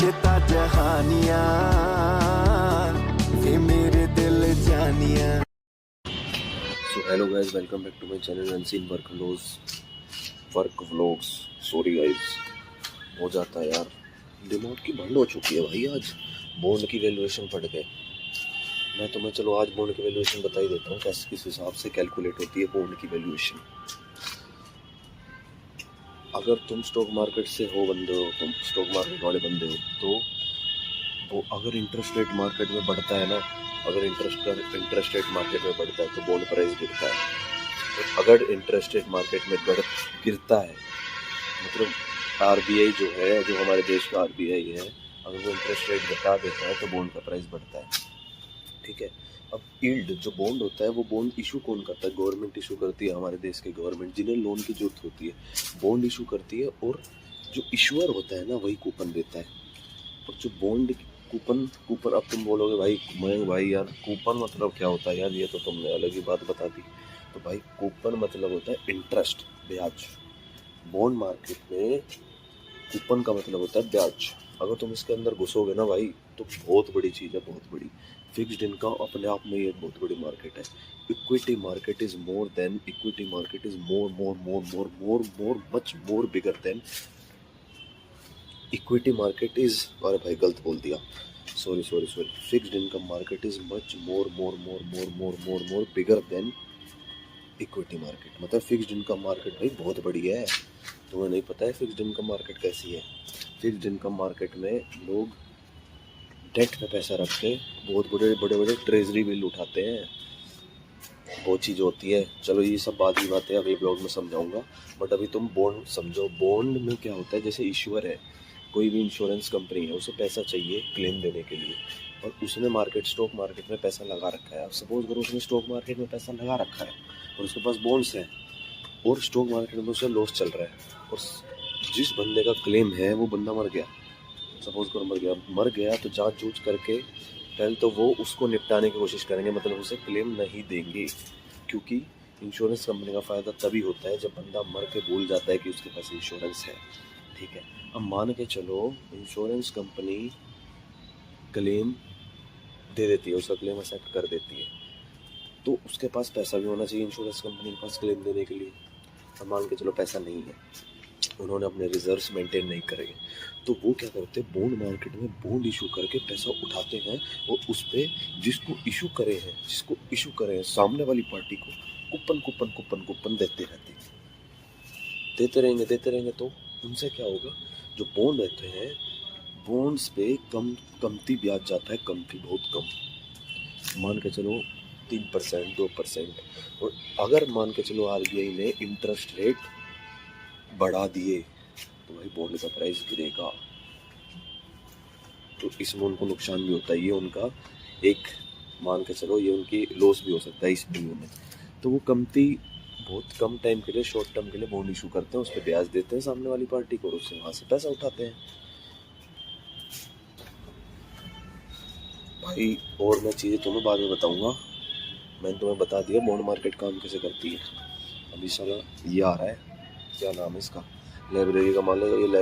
देता जहानियां वे मेरे दिल जानिया। So hello guys, welcome back to my channel unseen work vlogs. Sorry guys, हो जाता है यार, दिमाग की भंड हो चुकी है भाई। आज बॉन्ड की वैल्यूएशन पढ़ गए। मैं तुम्हें चलो आज बॉन्ड की वैल्यूएशन बता ही देता हूँ कैसे किस हिसाब से कैलकुलेट होती है बॉन्ड की वैल्यूएशन। अगर तुम स्टॉक मार्केट से हो बंदे हो, तुम स्टॉक मार्केट वाले बंदे हो, तो वो अगर इंटरेस्ट रेट मार्केट में बढ़ता है ना, अगर इंटरेस्ट रेट मार्केट में बढ़ता है तो बॉन्ड प्राइस गिरता है। और अगर इंटरेस्ट रेट मार्केट में गिरता है, मतलब आरबीआई जो है, जो हमारे देश का आरबीआई है, अगर वो इंटरेस्ट रेट घटा देता है तो बॉन्ड का प्राइस बढ़ता है। ठीक है। अब यील्ड जो बॉन्ड होता है, वो बॉन्ड इशू कौन करता है? गवर्नमेंट इशू करती है, हमारे देश की गवर्नमेंट, जिन्हें लोन की जरूरत होती है, बॉन्ड इशू करती है। और जो इशूअर होता है ना, वही कूपन देता है। और जो बॉन्ड कूपन कूपन अब तुम बोलोगे भाई मयंक भाई यार, कूपन मतलब क्या होता है यार, ये तो तुमने अलग ही बात बता दी। तो भाई कूपन मतलब होता है इंटरेस्ट, ब्याज। बॉन्ड मार्केट में कूपन का मतलब होता है ब्याज। अगर तुम इसके अंदर घुसोगे ना भाई, तो बहुत बड़ी चीज़ है, बहुत बड़ी। फिक्स्ड इनकम अपने आप में ये बहुत बड़ी मार्केट है। Equity market is more than, equity market is more more more more more more much more bigger than equity market is, अरे भाई गलत बोल दिया, sorry sorry sorry. Fixed income market is much more more more more more more more bigger than equity market. मतलब fixed income market भाई बहुत बड़ी है। तुम्हें नहीं पता है फिक्स्ड इनकम मार्केट कैसी है? फिक्स्ड इनकम मार्केट में लोग डेट पे पैसा रख के बहुत बड़े बड़े बड़े ट्रेजरी बिल उठाते हैं, बहुत चीज़ होती है। चलो ये सब बात की बातें अगले ब्लॉग में समझाऊंगा, बट अभी तुम बॉन्ड समझो। बॉन्ड में क्या होता है, जैसे इश्यूअर है, कोई भी इंश्योरेंस कंपनी है, उसे पैसा चाहिए क्लेम देने के लिए, और उसने स्टॉक मार्केट में पैसा लगा रखा है। अब सपोज करो उसने स्टॉक मार्केट में पैसा लगा रखा है और उसके पास बॉन्ड्स हैं, और स्टॉक मार्केट में उसे लॉस चल रहा है, और जिस बंदे का क्लेम है वो बंदा मर गया, सपोज करो मर गया, तो जांच जूझ करके पहले तो वो उसको निपटाने की कोशिश करेंगे, मतलब उसे क्लेम नहीं देंगे। क्योंकि इंश्योरेंस कंपनी का फ़ायदा तभी होता है जब बंदा मर के भूल जाता है कि उसके पास इंश्योरेंस है। ठीक है। अब मान के चलो इंश्योरेंस कंपनी क्लेम दे देती है, उसका क्लेम एक्सेप्ट कर देती है, तो उसके पास पैसा भी होना चाहिए इंश्योरेंस कंपनी के पास क्लेम देने के लिए। अब मान के चलो पैसा नहीं है, उन्होंने अपने रिजर्व्स मेंटेन नहीं करे, तो वो क्या करते हैं, बॉन्ड मार्केट में बॉन्ड इशू करके पैसा उठाते हैं, और उस पर जिसको इशू करे हैं सामने वाली पार्टी को कूपन कूपन कूपन कूपन देते रहेंगे। तो उनसे क्या होगा, जो बॉन्ड रहते हैं, बॉन्ड्स पे कमती ब्याज जाता है, कमती, बहुत कम। मान के चलो 3% 2%। और अगर मान के चलो आरबीआई ने इंटरेस्ट रेट बढ़ा दिए, तो भाई बॉन्ड का प्राइस गिरेगा। तो इसमें उनको नुकसान भी होता है, ये उनका एक, मान के चलो ये उनकी लॉस भी हो सकता है इस बिल में। तो वो बहुत कम टाइम के लिए, शॉर्ट टर्म के लिए बॉन्ड इशू करते हैं, उस पर ब्याज देते हैं सामने वाली पार्टी को, और उससे वहाँ से पैसा उठाते हैं भाई। और मैं चीज़ें तुम्हें बाद में बताऊँगा, मैंने तुम्हें बता दिया बॉन्ड मार्केट काम कैसे करती है। अभी साला ये आ रहा है, क्या नाम है इसका, लाइब्रेरी का, मान लो ये